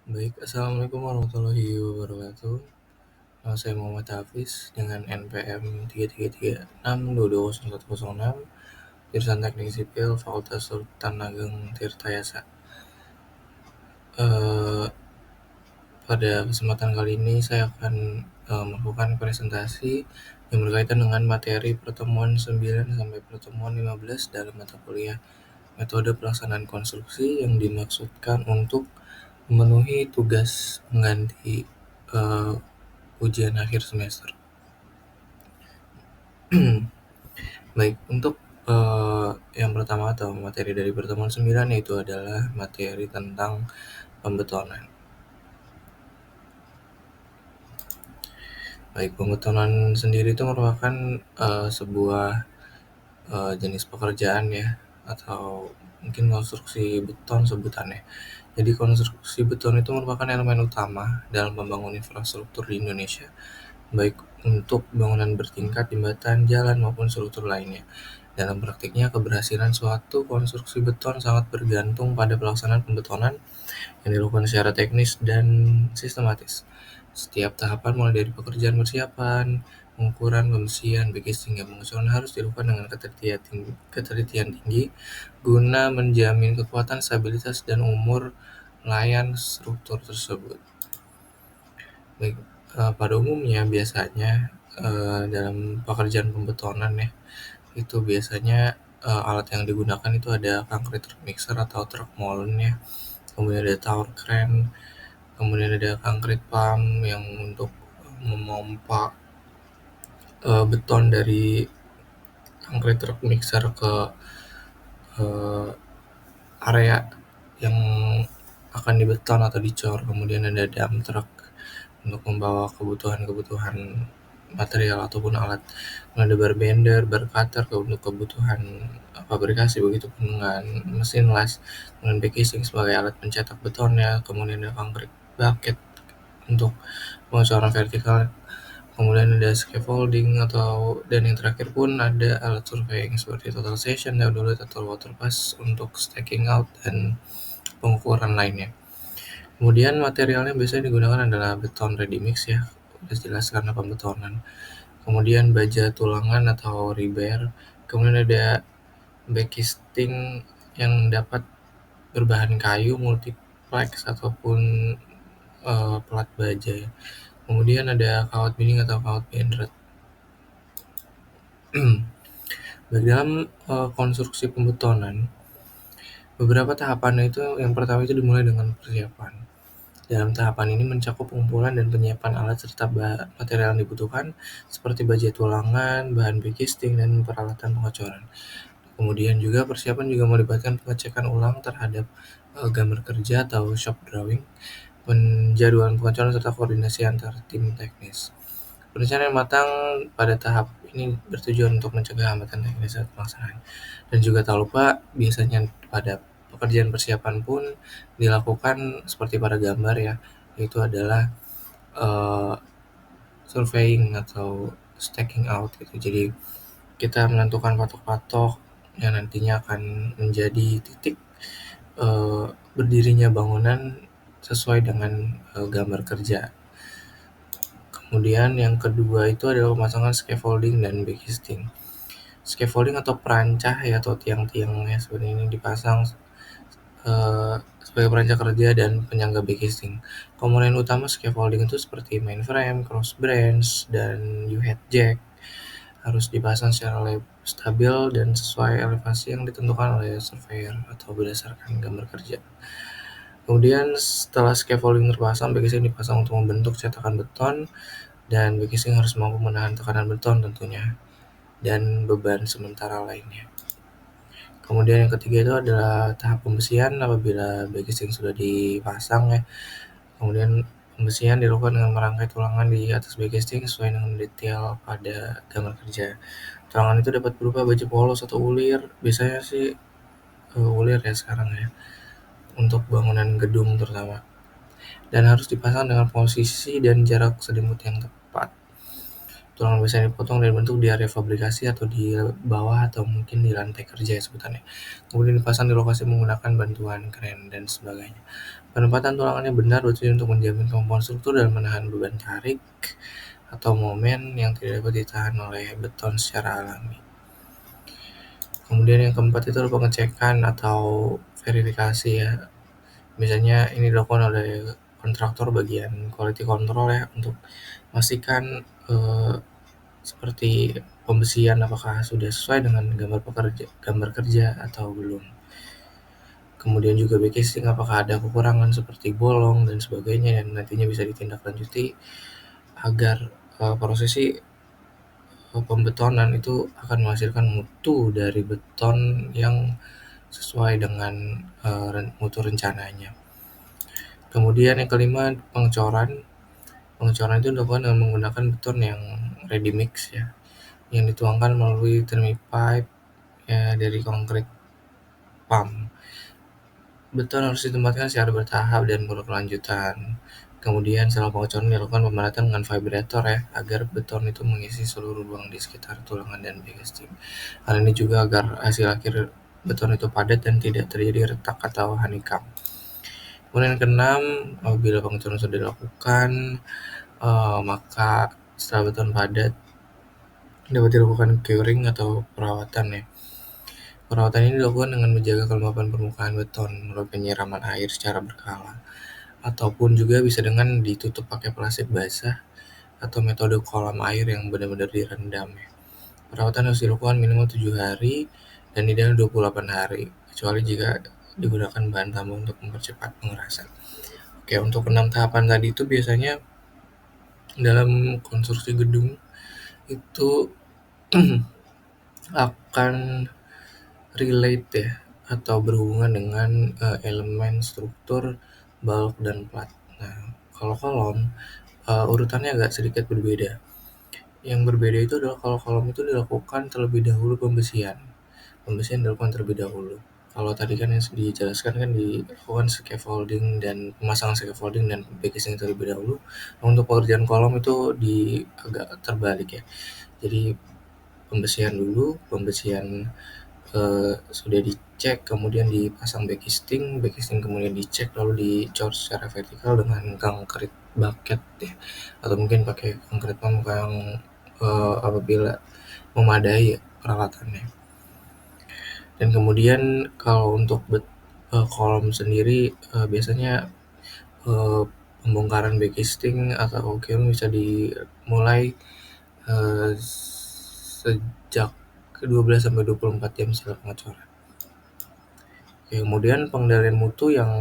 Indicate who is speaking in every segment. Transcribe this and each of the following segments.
Speaker 1: Baik, Assalamualaikum warahmatullahi wabarakatuh. Saya Muhammad Hafiz dengan NPM 33362201106, jurusan Teknik Sipil, Fakultas Sultan Ageng Tirtayasa. Eh, Pada kesempatan kali ini saya akan melakukan presentasi yang berkaitan dengan materi pertemuan 9 sampai pertemuan 15 dalam mata kuliah metode pelaksanaan konstruksi yang dimaksudkan untuk memenuhi tugas pengganti ujian akhir semester. Baik, untuk yang pertama atau materi dari pertemuan 9 yaitu adalah materi tentang pembetonan. Baik, pembetonan sendiri itu merupakan sebuah jenis pekerjaan ya, atau mungkin konstruksi beton sebutannya. Jadi konstruksi beton itu merupakan elemen utama dalam membangun infrastruktur di Indonesia, baik untuk bangunan bertingkat, jembatan, jalan, maupun struktur lainnya. Dalam praktiknya, keberhasilan suatu konstruksi beton sangat bergantung pada pelaksanaan pembetonan yang dilakukan secara teknis dan sistematis. Setiap tahapan mulai dari pekerjaan persiapan, pengukuran, pembersihan, backing hingga pengusuran harus dilakukan dengan ketelitian tinggi guna menjamin kekuatan, stabilitas, dan umur layan struktur tersebut. Baik, pada umumnya biasanya dalam pekerjaan pembetonan ya, itu biasanya alat yang digunakan itu ada concrete mixer atau truck molen ya, kemudian ada tower crane, kemudian ada concrete pump yang untuk memompa beton dari concrete truck mixer ke area yang akan dibeton atau dicor. Kemudian ada dump truck untuk membawa kebutuhan material ataupun alat. Kemudian ada bar bender, bar cutter untuk kebutuhan fabrikasi, begitu pun dengan mesin las, kemudian backcasing sebagai alat pencetak betonnya, kemudian ada concrete bucket untuk pengecoran vertikal, kemudian ada scaffolding dan yang terakhir pun ada alat surveying seperti total section, theodolite atau water pass untuk stacking out dan pengukuran lainnya. Kemudian materialnya biasanya digunakan adalah beton ready mix ya, udah jelas karena pembetonan. Kemudian baja tulangan atau rebar, kemudian ada backcasting yang dapat berbahan kayu, multiplex ataupun pelat baja ya. Kemudian ada kawat binding atau kawat benderet. Bagi dalam konstruksi pembetonan, beberapa tahapan itu yang pertama itu dimulai dengan persiapan. Dalam tahapan ini mencakup pengumpulan dan penyiapan alat serta material yang dibutuhkan seperti baja tulangan, bahan backcasting, dan peralatan pengecoran. Kemudian juga persiapan juga melibatkan pengecekan ulang terhadap gambar kerja atau shop drawing, penjadwalan pengecoran serta koordinasi antar tim teknis. Perencanaan yang matang pada tahap ini bertujuan untuk mencegah hambatan teknis saat pelaksanaan. Dan juga tak lupa biasanya pada pekerjaan persiapan pun dilakukan seperti pada gambar ya, yaitu adalah surveying atau stacking out gitu. Jadi kita menentukan patok-patok yang nantinya akan menjadi titik berdirinya bangunan sesuai dengan gambar kerja. Kemudian yang kedua itu adalah pemasangan scaffolding dan backcasting. Scaffolding atau perancah ya, atau tiang-tiang ya seperti ini dipasang sebagai perancah kerja dan penyangga backcasting. Komponen utama scaffolding itu seperti mainframe, cross branch, dan U-head jack harus dipasang secara stabil dan sesuai elevasi yang ditentukan oleh surveyor atau berdasarkan gambar kerja. Kemudian setelah scaffolding terpasang, backcasting dipasang untuk membentuk cetakan beton, dan backcasting harus mampu menahan tekanan beton tentunya dan beban sementara lainnya. Kemudian yang ketiga itu adalah tahap pembersihan apabila backcasting sudah dipasang ya. Kemudian pembersihan dilakukan dengan merangkai tulangan di atas backcasting sesuai dengan detail pada gambar kerja. Tulangan itu dapat berupa baja polos atau ulir, biasanya sih ulir ya sekarang ya, untuk bangunan gedung terutama. Dan harus dipasang dengan posisi dan jarak selimut yang tepat. Tulangan biasanya dipotong dan dibentuk di area fabrikasi atau di bawah atau mungkin di lantai kerja ya sebutannya. Kemudian dipasang di lokasi menggunakan bantuan kren dan sebagainya. Penempatan tulangannya benar bertujuan untuk menjamin kemampuan struktur dan menahan beban tarik atau momen yang tidak dapat ditahan oleh beton secara alami. Kemudian yang keempat itu adalah pengecekan atau verifikasi ya. Biasanya ini dilakukan oleh kontraktor bagian quality control ya, untuk memastikan seperti pembesian apakah sudah sesuai dengan gambar kerja atau belum. Kemudian juga backcasting apakah ada kekurangan seperti bolong dan sebagainya, dan nantinya bisa ditindaklanjuti agar prosesi pembetonan itu akan menghasilkan mutu dari beton yang sesuai dengan mutu rencananya. Kemudian yang kelima, pengecoran. Pengecoran itu dilakukan dengan menggunakan beton yang ready mix ya, yang dituangkan melalui thermi pipe ya, dari konkrit pump. Beton harus ditempatkan secara bertahap dan berkelanjutan. Kemudian setelah pengecoran dilakukan pemanasan dengan vibrator ya, agar beton itu mengisi seluruh ruang di sekitar tulangan dan backcasting. Hal ini juga agar hasil akhir beton itu padat dan tidak terjadi retak atau honeycomb. Kemudian yang keenam, apabila pengecoran sudah dilakukan, maka setelah beton padat dapat dilakukan curing atau perawatan ya. Perawatan ini dilakukan dengan menjaga kelembapan permukaan beton melalui penyiraman air secara berkala, ataupun juga bisa dengan ditutup pakai plastik basah atau metode kolam air yang benar-benar direndam ya. Perawatan harus dilakukan minimal 7 hari dan ideal 28 hari, kecuali jika digunakan bahan tambah untuk mempercepat pengerasan. Oke, untuk 6 tahapan tadi itu biasanya dalam konstruksi gedung itu akan relate ya, atau berhubungan dengan elemen struktur, balok, dan plat. Nah, kalau kolom urutannya agak sedikit berbeda. Yang berbeda itu adalah kalau kolom itu dilakukan terlebih dahulu pembesian. Pembesian dilakukan terlebih dahulu. Kalau tadi kan yang dijelaskan kan dilakukan scaffolding dan pemasangan scaffolding dan backcasting terlebih dahulu. Untuk pekerjaan kolom itu agak terbalik ya. Jadi pembesian dulu, sudah dicek, kemudian dipasang backcasting kemudian dicek, lalu dicor secara vertikal dengan konkrit bucket ya, atau mungkin pakai konkrit pump yang apabila memadai peralatannya. Dan kemudian kalau untuk kolom sendiri biasanya pembongkaran backcasting atau curing bisa dimulai sejak 12-24 jam setelah pengecoran. Kemudian pengendalian mutu yang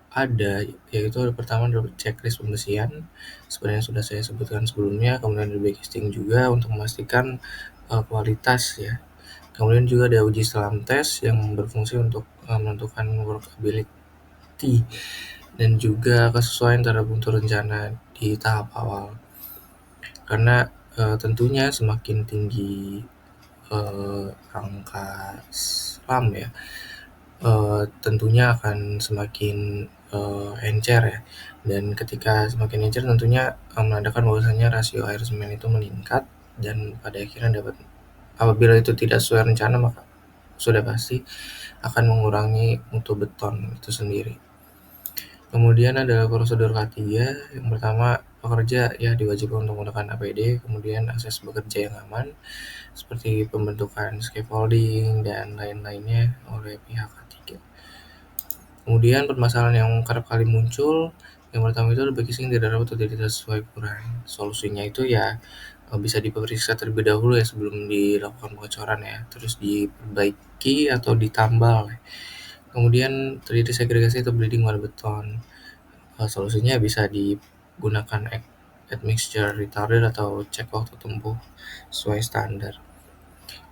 Speaker 1: ada yaitu pertama adalah checklist pembesian seperti yang sudah saya sebutkan sebelumnya, kemudian ada backcasting juga untuk memastikan kualitas ya. Kemudian juga ada uji selam tes yang berfungsi untuk menentukan workability dan juga kesesuaian terhadap mutu rencana di tahap awal. Karena tentunya semakin tinggi angka selam ya, tentunya akan semakin encer ya, dan ketika semakin encer tentunya menandakan bahwasanya rasio air semen itu meningkat, dan pada akhirnya apabila itu tidak sesuai rencana maka sudah pasti akan mengurangi mutu beton itu sendiri. Kemudian ada prosedur K3, yang pertama pekerja ya diwajibkan untuk menggunakan APD, kemudian akses bekerja yang aman seperti pembentukan scaffolding dan lain-lainnya oleh pihak ketiga. Kemudian permasalahan yang kerap kali muncul, yang pertama itu backcasting tidak dapat atau tidak sesuai ukuran. Solusinya itu ya bisa diperiksa terlebih dahulu ya sebelum dilakukan pengecoran ya, terus diperbaiki atau ditambal. Kemudian terjadi segregasi atau bleeding pada beton. Solusinya bisa digunakan admixture retarder atau cek waktu tempuh sesuai standar.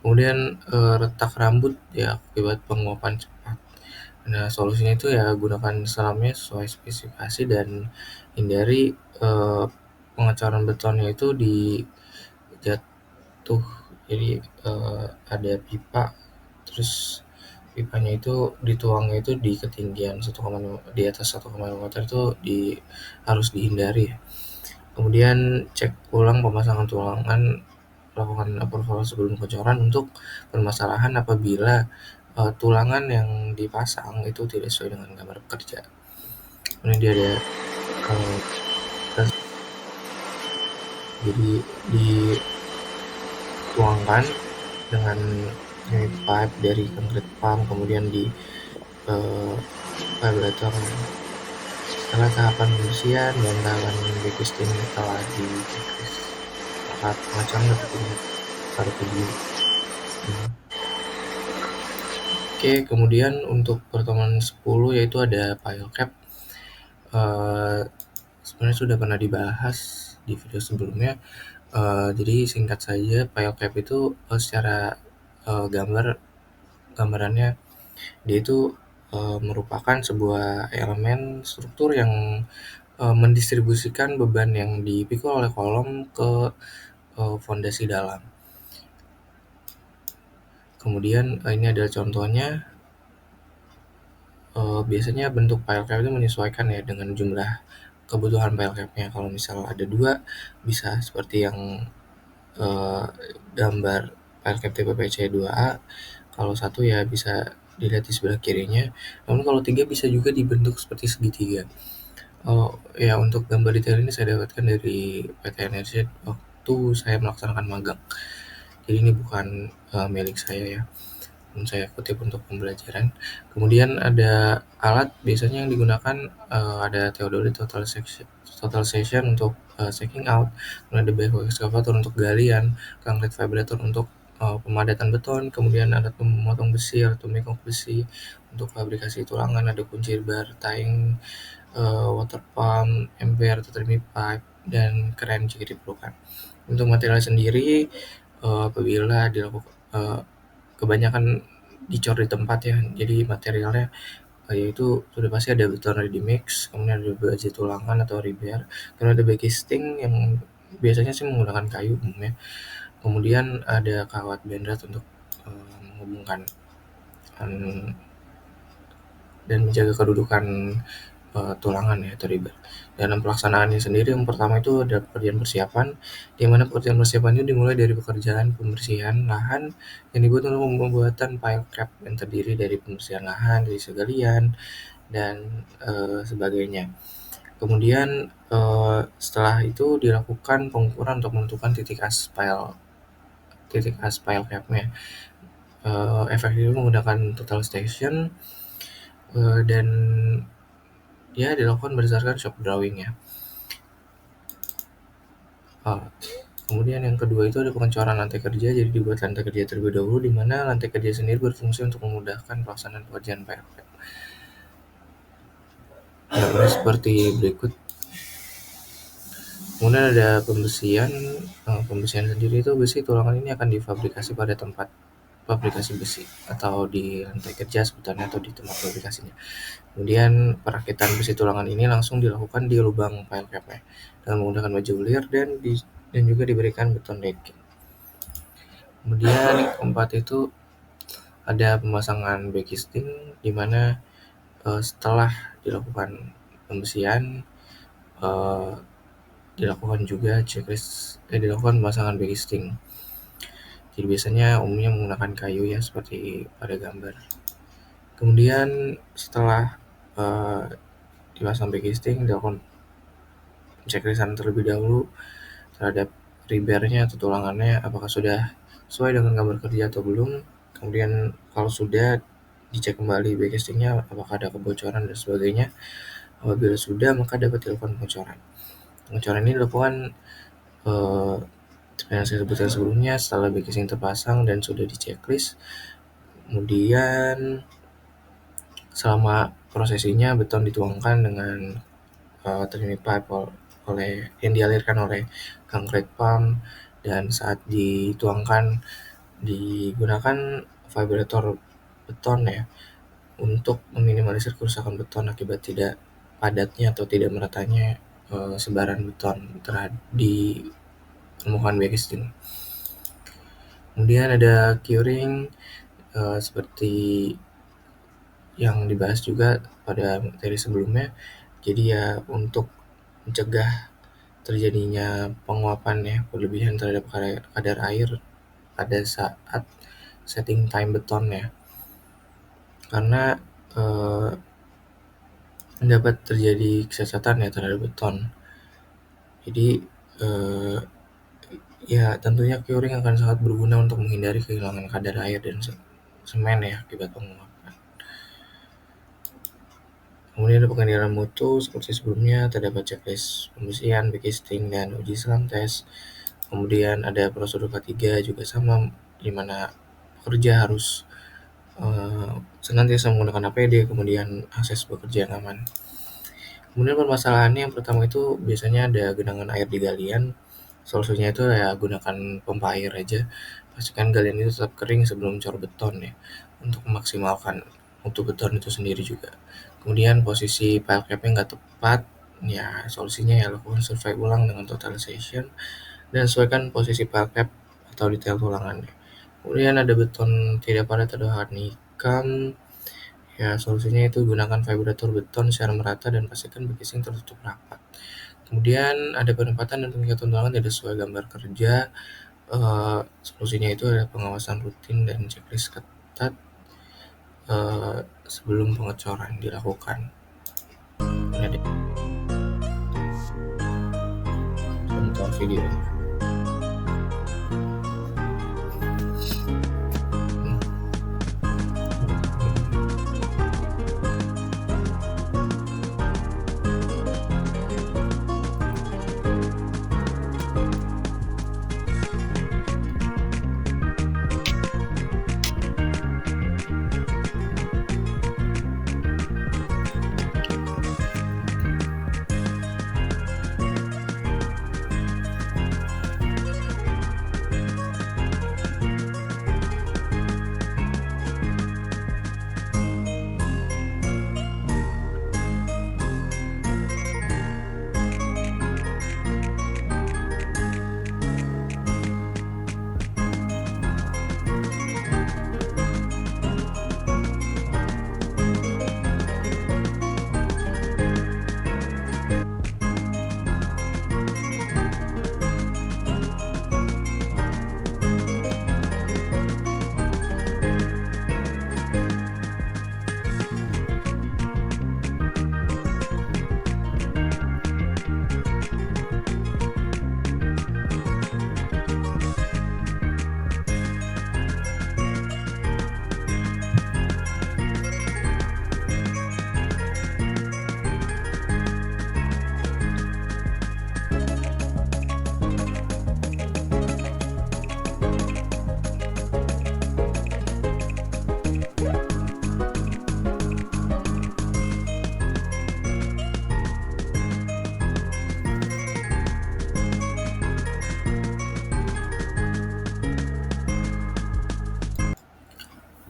Speaker 1: Kemudian retak rambut ya akibat penguapan cepat. Nah, solusinya itu ya gunakan selamnya sesuai spesifikasi dan hindari pengecoran betonnya itu jatuh. Jadi ada pipa, terus pipanya itu dituangnya itu di ketinggian di atas 1,5 meter itu harus dihindari. Kemudian cek ulang pemasangan tulangan, lakukan approval sebelum pengecoran untuk permasalahan apabila tulangan yang dipasang itu tidak sesuai dengan gambar kerja. kemudian dia ada tes, jadi dituangkan dengan unit pipe dari concrete pump, kemudian di vibrator. Setelah tahapan pembersihan dan tahapan backcasting telah diceklis, maka pengecoran dapat dilihat pada video. Oke, kemudian untuk pertemuan 10 yaitu ada pile cap. Sebenarnya sudah pernah dibahas di video sebelumnya. Jadi singkat saja, pile cap itu secara gambarannya dia itu merupakan sebuah elemen struktur yang mendistribusikan beban yang dipikul oleh kolom ke fondasi dalam. Kemudian ini adalah contohnya. Biasanya bentuk pile cap itu menyesuaikan ya dengan jumlah kebutuhan pile cap-nya. Kalau misal ada 2, bisa seperti yang gambar pile cap tipe PC2A. Kalau 1 ya bisa dilihat di sebelah kirinya. Namun kalau 3 bisa juga dibentuk seperti segitiga. Ya untuk gambar detail ini saya dapatkan dari PT Energi waktu saya melaksanakan magang. Jadi ini bukan milik saya ya, saya kutip untuk pembelajaran. Kemudian ada alat biasanya yang digunakan, ada theodolite total section untuk checking out, kemudian ada backhoe excavator untuk galian, concrete vibrator untuk pemadatan beton, kemudian alat pemotong besi atau mekong besi untuk fabrikasi tulangan, ada kunci bar, tying, water pump, ampere atau thermi pipe, dan kren jika diperlukan. Untuk material sendiri, apabila dilakukan kebanyakan dicor di tempat ya, jadi materialnya yaitu sudah pasti ada beton ready mix, kemudian ada baja tulangan atau rebar, kemudian ada backcasting yang biasanya sih menggunakan kayu umumnya, kemudian ada kawat benrat untuk menghubungkan dan menjaga kedudukan tulangan ya atau rebar. Dalam pelaksanaannya sendiri, yang pertama itu ada pekerjaan persiapan, di mana pekerjaan persiapan itu dimulai dari pekerjaan pembersihan lahan yang dibuat untuk pembuatan pile cap yang terdiri dari pembersihan lahan, dari segalian, dan sebagainya. Kemudian setelah itu dilakukan pengukuran untuk menentukan titik aspal cap-nya. Efektif menggunakan total station dan ya dilakukan berdasarkan shop drawing ya. Kemudian yang kedua itu ada pengecoran lantai kerja, jadi dibuat lantai kerja terlebih dahulu, di mana lantai kerja sendiri berfungsi untuk memudahkan pelaksanaan pekerjaan PLP. Nah, seperti berikut. Kemudian ada pembersihan. Pembersihan sendiri itu besi tulangan ini akan difabrikasi pada tempat fabrikasi besi atau di lantai kerja sebutannya atau di tempat fabrikasinya. Kemudian perakitan besi tulangan ini langsung dilakukan di lubang pile cap-nya dengan menggunakan baja ulir dan juga diberikan beton decking. Kemudian yang keempat itu ada pemasangan backcasting, di mana setelah dilakukan pembersihan dilakukan juga checklist, dilakukan pemasangan backcasting. Jadi biasanya umumnya menggunakan kayu ya seperti pada gambar. Kemudian setelah dipasang backcasting, dilakukan checklistan terlebih dahulu terhadap rebarnya atau tulangannya apakah sudah sesuai dengan gambar kerja atau belum. Kemudian kalau sudah, dicek kembali backcastingnya apakah ada kebocoran dan sebagainya. Apabila sudah, maka dapat dilakukan pengecoran. Pengecoran ini dilakukan seperti yang saya sebutkan sebelumnya setelah backcasting terpasang dan sudah diceklis. Kemudian selama prosesinya beton dituangkan dengan thermi pipe yang dialirkan oleh concrete pump, dan saat dituangkan digunakan vibrator beton ya untuk meminimalisir kerusakan beton akibat tidak padatnya atau tidak meratanya sebaran beton di permukaan backcasting. Kemudian ada curing seperti yang dibahas juga pada materi sebelumnya. Jadi ya untuk mencegah terjadinya penguapan ya berlebihan terhadap kadar air pada saat setting time beton ya, karena dapat terjadi kecacatan ya terhadap beton. Jadi ya tentunya curing akan sangat berguna untuk menghindari kehilangan kadar air dan semen ya akibat penguapan. Kemudian ada pengendalian mutu seperti sebelumnya, terdapat checklist pembersihan, backcasting, dan uji selam tes. Kemudian ada prosedur K3 juga sama, di mana pekerja harus senantiasa menggunakan APD, kemudian akses bekerja yang aman. Kemudian permasalahannya yang pertama itu biasanya ada genangan air di galian. Solusinya itu ya gunakan pompa air aja. Pastikan galian itu tetap kering sebelum cor beton ya, untuk memaksimalkan mutu beton itu sendiri juga. Kemudian posisi pile cap-nya nggak tepat, ya solusinya ya lakukan survei ulang dengan totalization dan sesuaikan posisi pile cap atau detail tulangannya. Kemudian ada beton tidak padat atau honeycomb. Ya, solusinya itu gunakan vibrator beton secara merata dan pastikan casing tertutup rapat. Kemudian ada penempatan dan pengikatan tulangan tidak sesuai gambar kerja. Solusinya itu adalah pengawasan rutin dan checklist ketat sebelum pengecoran dilakukan. Ini ada contoh video.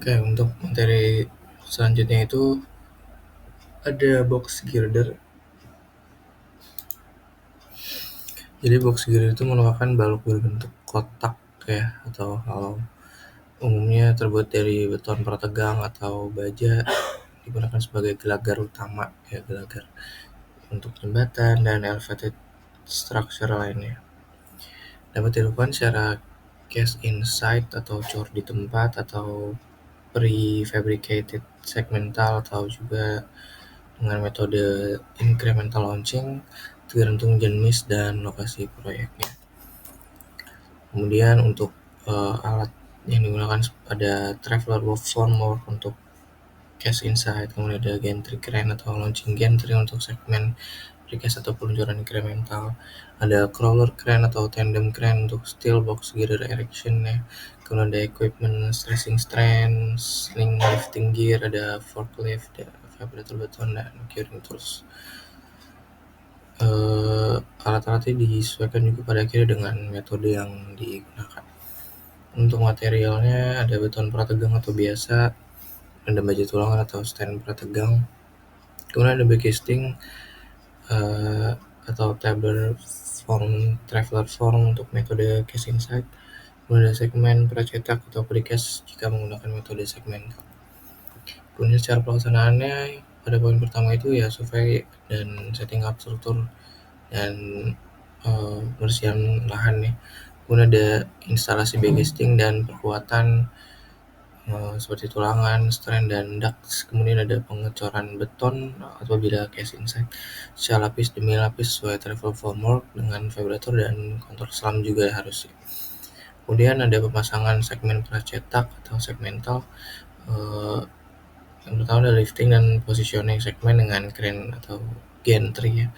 Speaker 1: Oke, untuk materi selanjutnya itu ada box girder. Jadi box girder itu merupakan balok berbentuk kotak ya, atau hollow. Umumnya terbuat dari beton prategang atau baja, digunakan sebagai gelagar utama ya, gelagar untuk jembatan dan elevated structure lainnya. Dapat dilakukan secara cast inside atau cor di tempat, atau prefabricated segmental, atau juga dengan metode incremental launching, tergantung jenis dan lokasi proyeknya. Kemudian untuk alat yang digunakan ada traveler form untuk cast inside, kemudian ada gantry crane atau launching gantry untuk segmen precast atau peluncuran incremental, ada crawler crane atau tandem crane untuk steel box girder erection ya, kemudian ada equipment stressing strand, sling lifting gear, ada forklift, ada vibrator beton, dan curing tools. Alat-alatnya disesuaikan juga pada akhirnya dengan metode yang digunakan. Untuk materialnya ada beton prategang atau biasa, ada baja tulangan atau stand prategang, kemudian ada backcasting atau traveler form untuk metode cast inside, kemudian ada segmen pracetak atau precast jika menggunakan metode segmental. Kemudian secara pelaksanaannya pada poin pertama itu ya survei dan setting up struktur dan bersihan lahan ya. Kemudian ada instalasi backcasting dan perkuatan seperti tulangan, strand, dan ducts. Kemudian ada pengecoran beton apabila casing site secara lapis demi lapis sesuai travel formwork dengan vibrator dan kontrol selam juga harus. Kemudian ada pemasangan segmen pracetak atau segmental. Yang pertama ada lifting dan positioning segmen dengan crane atau gantry ya.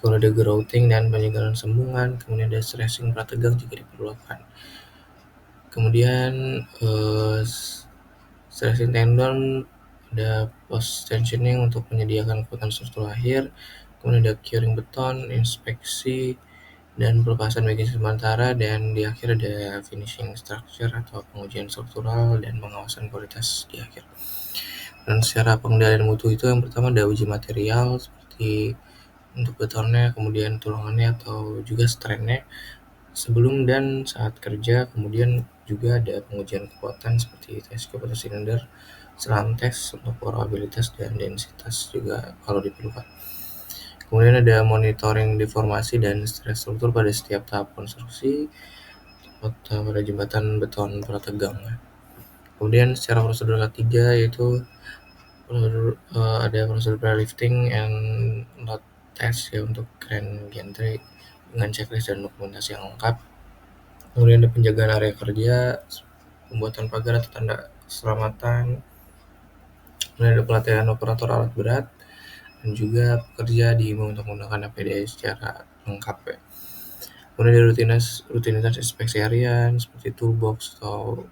Speaker 1: Kalau ada grouting dan penyegalan sambungan, kemudian ada stressing prategang juga diperlukan. Kemudian stressing tendon, ada post tensioning untuk menyediakan kekuatan struktur akhir, kemudian ada curing beton, inspeksi dan pelepasan bagian sementara, dan di akhir ada finishing structure atau pengujian struktural dan pengawasan kualitas di akhir. Dan secara pengendalian mutu itu yang pertama ada uji material seperti untuk betonnya, kemudian tulangannya atau juga strandnya sebelum dan saat kerja. Kemudian juga ada pengujian kekuatan seperti tes kepada silinder, selam tes untuk porabilitas dan densitas juga kalau diperlukan. Kemudian ada monitoring deformasi dan stres struktur pada setiap tahap konstruksi pada jembatan beton prategang. Kemudian secara prosedur ketiga yaitu ada prosedur pre-lifting and load test ya untuk crane gantry dengan checklist dan dokumentasi yang lengkap. Kemudian ada penjagaan area kerja, pembuatan pagar atau tanda keselamatan. Kemudian ada pelatihan operator alat berat dan juga pekerja diimbau untuk menggunakan APD secara lengkap ya. Kemudian ada rutinitas inspeksi harian seperti toolbox atau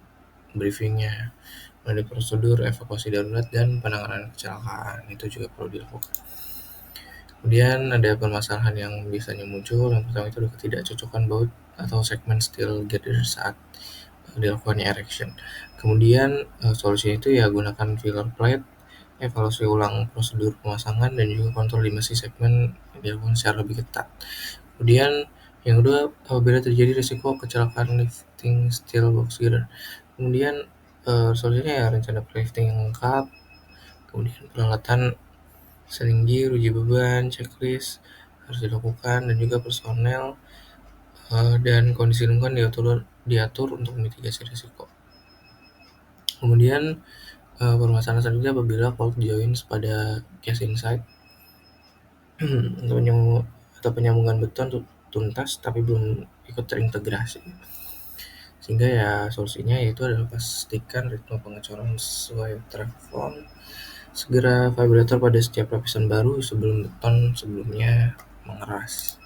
Speaker 1: briefingnya. Ada prosedur evakuasi darurat dan penanganan kecelakaan, itu juga perlu dilakukan. Kemudian ada permasalahan yang biasanya muncul. Yang pertama itu ada ketidakcocokan baut atau segmen steel girder saat dilakukannya erection. Kemudian solusinya itu ya gunakan filler plate, evaluasi ulang prosedur pemasangan, dan juga kontrol dimensi segmen dilakukan secara lebih ketat. Kemudian yang kedua, apabila terjadi risiko kecelakaan lifting steel box girder, kemudian solusinya ya rencana pre-lifting yang lengkap, kemudian peralatan seling uji beban, checklist harus dilakukan, dan juga personel dan kondisi lingkungan diatur untuk mitigasi risiko. Kemudian permasalahan selanjutnya apabila fault joints pada casing site atau penyambungan beton tuntas tapi belum ikut terintegrasi, sehingga ya solusinya yaitu adalah pastikan ritme pengecoran sesuai travel, segera vibrator pada setiap lapisan baru sebelum beton sebelumnya mengeras.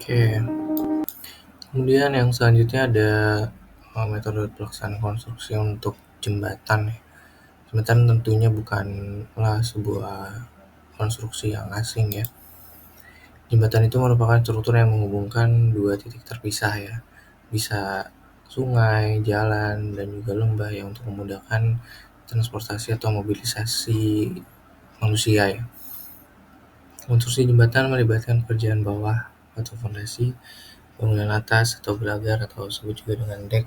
Speaker 1: Oke. Kemudian yang selanjutnya ada metode pelaksanaan konstruksi untuk jembatan ya. Jembatan tentunya bukanlah sebuah konstruksi yang asing ya. Jembatan itu merupakan struktur yang menghubungkan dua titik terpisah ya. Bisa sungai, jalan, dan juga lembah ya untuk memudahkan transportasi atau mobilisasi manusia ya. Konstruksi jembatan melibatkan pekerjaan bawah atau fondasi, bangunan atas atau gelagar atau disebut juga dengan dek,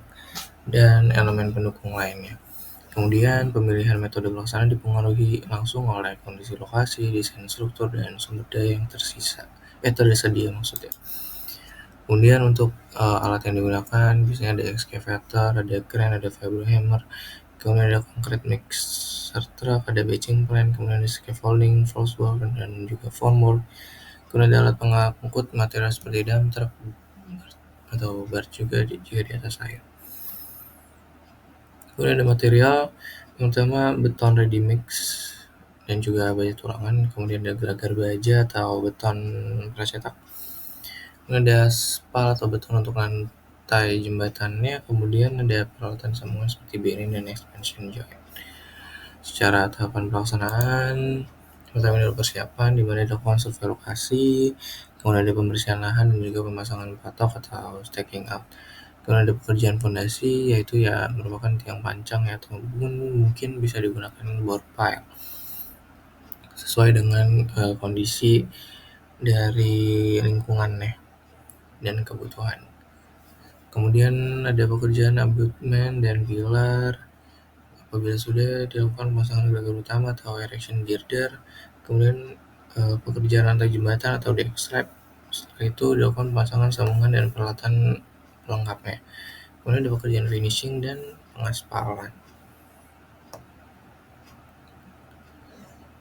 Speaker 1: dan elemen pendukung lainnya. Kemudian pemilihan metode pelaksanaan dipengaruhi langsung oleh kondisi lokasi, desain struktur, dan sumber daya yang tersedia maksudnya. Kemudian untuk alat yang digunakan biasanya ada excavator, ada crane, ada fiber hammer, kemudian ada concrete mixer truck, ada batching plant, kemudian ada scaffolding, false wall, dan juga formwork. Kemudian ada alat pengangkut material seperti dump truck atau bar juga jika di atas air. Kemudian ada material yang utama beton ready mix dan juga baja tulangan, kemudian ada geragar baja atau beton pracetak. Kemudian ada spal atau beton untuk lantai jembatannya, kemudian ada peralatan sambungan seperti bearing dan expansion joint. Secara tahapan pelaksanaan, pertama adalah persiapan di mana dilakukan survei lokasi, kemudian ada pembersihan lahan dan juga pemasangan patok atau staking out. Kemudian ada pekerjaan fondasi, yaitu ya merupakan tiang pancang ya, ataupun mungkin bisa digunakan bor pile sesuai dengan kondisi dari lingkungannya dan kebutuhan. Kemudian ada pekerjaan abutment dan pilar. Apabila sudah dilakukan pemasangan geragar utama atau erection girder, kemudian pekerjaan lantai jembatan atau deck slab. Setelah itu dilakukan pemasangan sambungan dan peralatan pelengkapnya. Kemudian ada pekerjaan finishing dan pengaspalan.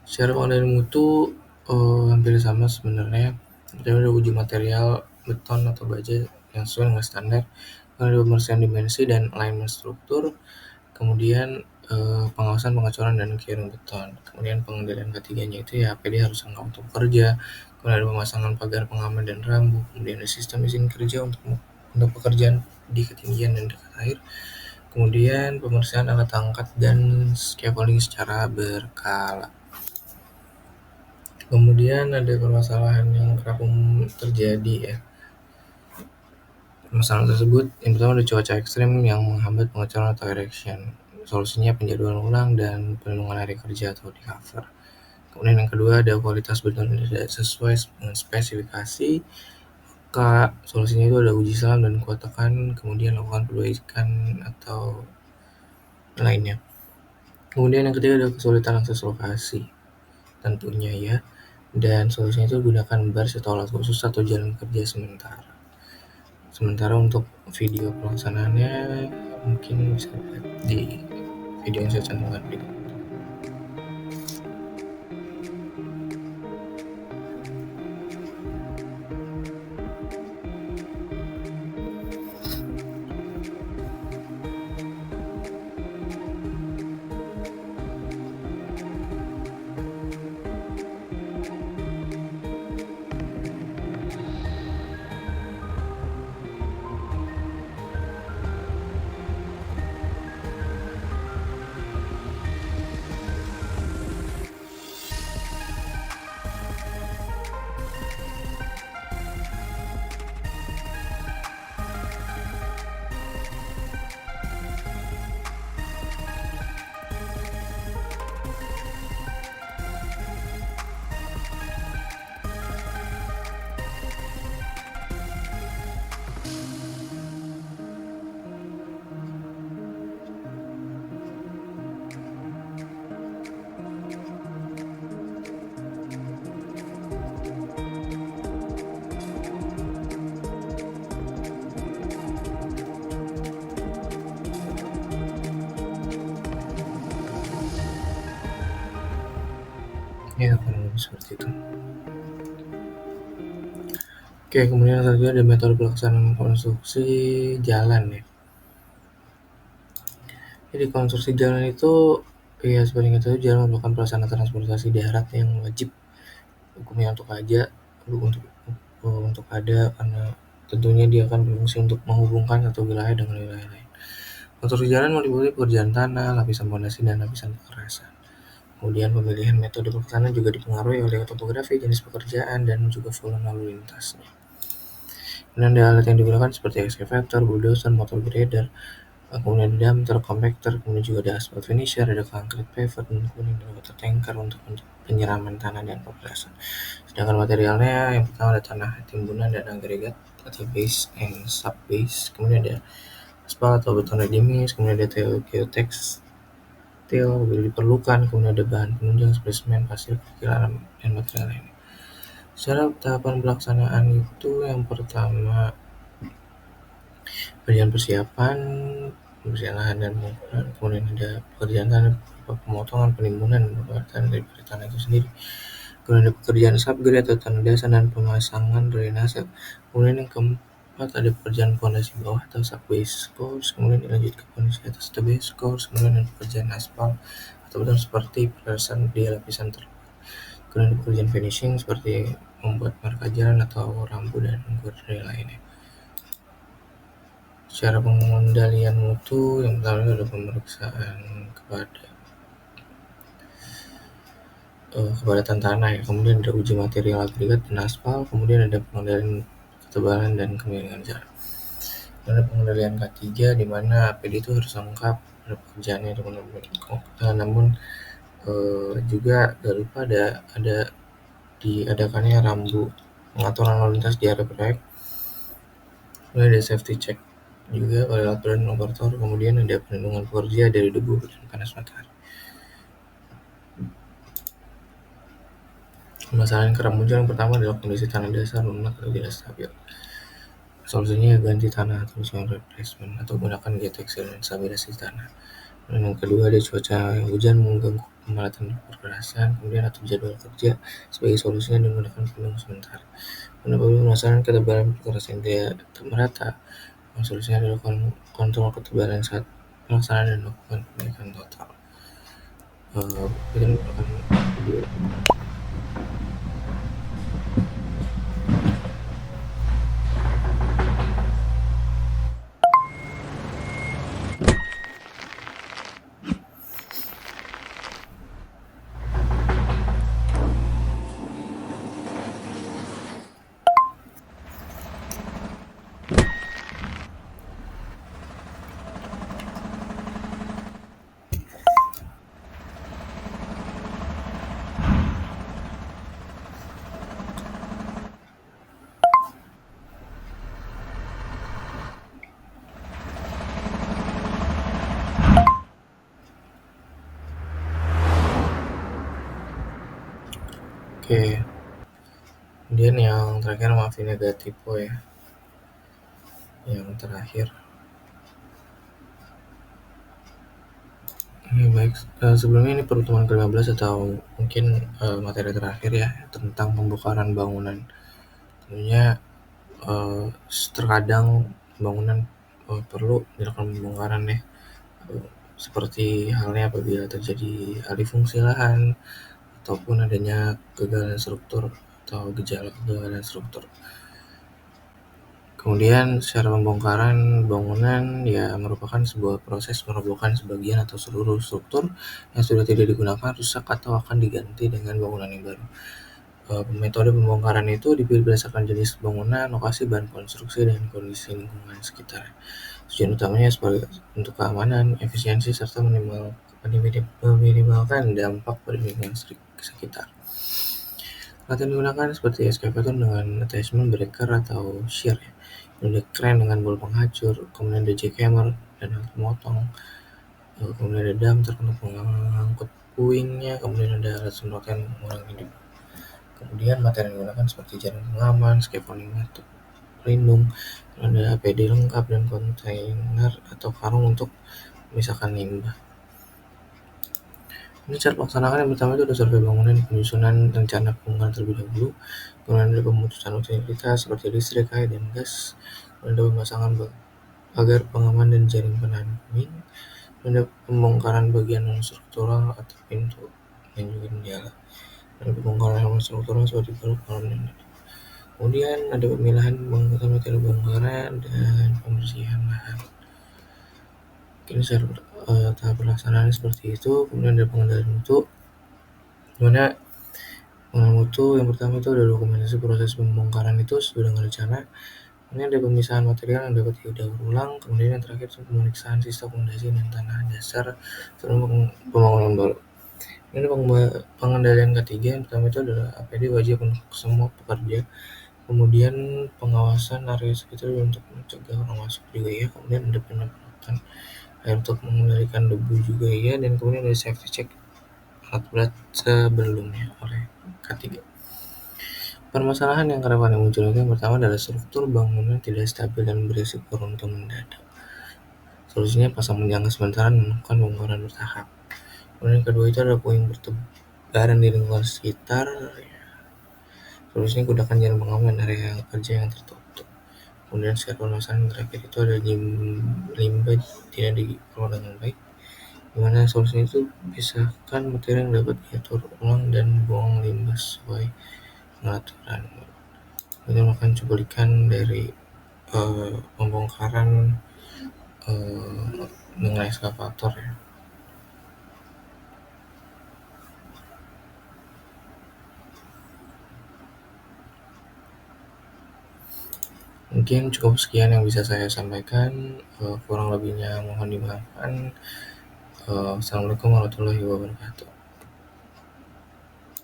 Speaker 1: Secara pengendalian mutu hampir sama sebenarnya. Pertama ada uji material beton atau baja yang sesuai dengan standar. Kemudian ada pembersihan dimensi dan alignment struktur. Kemudian pengawasan pengecoran dan kirim beton. Kemudian pengendalian ketiganya itu ya PD harus lengkap untuk bekerja. Kemudian ada pemasangan pagar pengaman dan rambu. Kemudian ada sistem izin kerja untuk pekerjaan di ketinggian dan dekat air. Kemudian pembersihan alat angkat dan scaffolding secara berkala. Kemudian ada permasalahan yang kerap terjadi ya. Permasalahan tersebut yang pertama ada cuaca ekstrim yang menghambat pengecoran atau erection. Solusinya penjadwalan ulang dan perlindungan area kerja atau di cover. Kemudian yang kedua ada kualitas beton tidak sesuai dengan spesifikasi. Solusinya itu ada uji selam dan kuat tekan, kemudian lakukan perbaikan atau lainnya. Kemudian yang ketiga ada kesulitan akses lokasi tentunya ya, dan solusinya itu gunakan bars atau alat khusus atau jalan kerja sementara. Sementara untuk video pelaksanaannya mungkin bisa lihat di video yang saya cantumkan berikut. Ya, kurang lebih seperti itu. Oke, kemudian selanjutnya ada metode pelaksanaan konstruksi jalan ya. Jadi konstruksi jalan itu ya seperti kita tahu jalan merupakan prasarana transportasi darat yang wajib hukumnya untuk ada karena tentunya dia akan berfungsi untuk menghubungkan satu wilayah dengan wilayah lain. Konstruksi jalan meliputi pekerjaan tanah, lapisan pondasi, dan lapisan pekerasan. Kemudian pemilihan metode pelaksanaan juga dipengaruhi oleh topografi, jenis pekerjaan, dan juga volume lalu lintasnya. Kemudian ada alat yang digunakan seperti excavator, bulldozer, motor grader, kemudian dump truck, compactor, kemudian juga ada asphalt finisher, ada concrete paver, dan kemudian ada water tanker untuk penyiraman tanah dan pemerasan. Sedangkan materialnya yang pertama ada tanah timbunan dan agregat atau base and sub base, kemudian ada aspal atau beton ready mix, kemudian ada geotextile bila diperlukan, kemudian ada bahan penunjang seperti semen, pasir, kiraan, dan material lainnya. Secara tahapan pelaksanaan itu yang pertama pekerjaan persiapan, pembersihan lahan dan pengukuran, kemudian ada pekerjaan tanah berupa pemotongan, penimbunan, dan pemerataan dari tanah itu sendiri. Kemudian ada pekerjaan subgrade atau tanah dasar dan pemasangan drainase. Kemudian yang keempat ada pekerjaan pondasi bawah atau sub-base course, kemudian dilanjut ke pondasi atas atau base course, kemudian ada pekerjaan aspal atau beton seperti perasan di lapisan terluar. Kemudian ada pekerjaan finishing seperti membuat marka jalan atau rambu dan guardrail lainnya. Cara pengendalian mutu yang pertama adalah pemeriksaan kepadatan tanah ya, kemudian ada uji material agregat dan aspal, kemudian ada pengendalian ketebalan dan kemiringan jalan. Ada pengendalian K3 di mana APD itu harus lengkap pada pekerjaannya, namun juga gak lupa ada diadakannya rambu pengaturan lalu lintas di area proyek. Kemudian ada safety check juga oleh alat berat dan operator, kemudian ada perlindungan pekerja dari debu dan panas matahari. Permasalahan kerap muncul yang pertama adalah kondisi tanah dasar lunak atau tidak stabil. Solusinya ganti tanah atau soil replacement atau gunakan geotextile dan stabilisasi tanah. Dan yang kedua ada cuaca yang hujan mengganggu pemalatan perkerasan, kemudian atur jadwal kerja. Sebagai solusinya dengan menggunakan pelindung sementara. Dan apabila permasalahan ketebalan perkerasan tidak merata, solusinya adalah kontrol ketebalan saat pelaksanaan dan melakukan perbaikan total. Itu merupakan video. Oke. Kemudian yang terakhir maafin negativo ya. Yang terakhir. Baik, sebelumnya ini pertemuan ke-15 atau mungkin materi terakhir ya tentang pembongkaran bangunan. Tentunya terkadang bangunan perlu dilakukan pembongkaran ya, seperti halnya apabila terjadi alih fungsi lahan ataupun adanya kegagalan struktur atau gejala kegagalan struktur. Kemudian secara pembongkaran bangunan ya merupakan sebuah proses merobohkan sebagian atau seluruh struktur yang sudah tidak digunakan, rusak atau akan diganti dengan bangunan yang baru. Metode pembongkaran itu dipilih berdasarkan jenis bangunan, lokasi, bahan konstruksi, dan kondisi lingkungan sekitar. Tujuan utamanya sebagai untuk keamanan, efisiensi, serta meminimalkan dampak pada lingkungan sekitar. Alat yang digunakan seperti excavator dengan attachment breaker atau shear ya. Ada crane dengan bol penghancur, kemudian ada jackhammer dan alat pemotong, kemudian ada dump truck untuk mengangkut puingnya, kemudian ada alat semprotan mengurangi debu. Kemudian materi yang digunakan seperti jaring pengaman, scaffolding untuk pelindung, ada APD lengkap dan kontainer atau karung untuk memisahkan limbah. Ini cara pelaksanaan yang pertama itu ada survei bangunan, penyusunan rencana pembongkaran terlebih dahulu, kemudian ada pemutusan utilitas seperti listrik, air, dan gas, kemudian ada pemasangan pagar pengaman dan jaring penahan puing, kemudian ada pembongkaran bagian non-struktural atau pintu dan juga jendela, dan pembongkaran non-struktural seperti balok, kolom, dan kemudian ada pemilahan pengangkutan materi bongkaran dan pembersihan lahan. Ini tahap pelaksanaan seperti itu. Kemudian ada pengendalian mutu, dimana pengendalian mutu yang pertama itu ada dokumentasi proses pembongkaran itu sesuai dengan rencana. Ini ada pemisahan material yang dapat didaur ulang. Kemudian yang terakhir itu pemeriksaan sisa fondasi dan tanah dasar sebelum pembangunan baru. Ini pengendalian ketiga yang pertama itu adalah APD wajib untuk semua pekerja. Kemudian pengawasan area sekitar untuk mencegah orang masuk juga ya. Kemudian ada penyemprotan air untuk mengendalikan debu juga ya, dan kemudian ada safety check alat berat sebelumnya oleh K3. Permasalahan yang kerap kali muncul itu yang pertama adalah struktur bangunan tidak stabil dan berisiko runtuh mendadak. Solusinya pasang menjangka sementara dan melakukan pembongkaran bertahap. Kemudian yang kedua itu ada puing bertebaran di lingkungan sekitar. Solusinya gunakan jarum pengaman dan area kerja yang tertutup. Kemudian secara permasalahan yang terakhir itu ada limbah tidak dikelola dengan baik, dimana solusinya itu pisahkan materi yang dapat diatur ulang dan buang limbah sesuai pengaturan. Kemudian melakukan cuplikan dari pembongkaran dengan ekskavator ya. Mungkin cukup sekian yang bisa saya sampaikan, kurang lebihnya mohon dimaafkan. Assalamualaikum warahmatullahi wabarakatuh.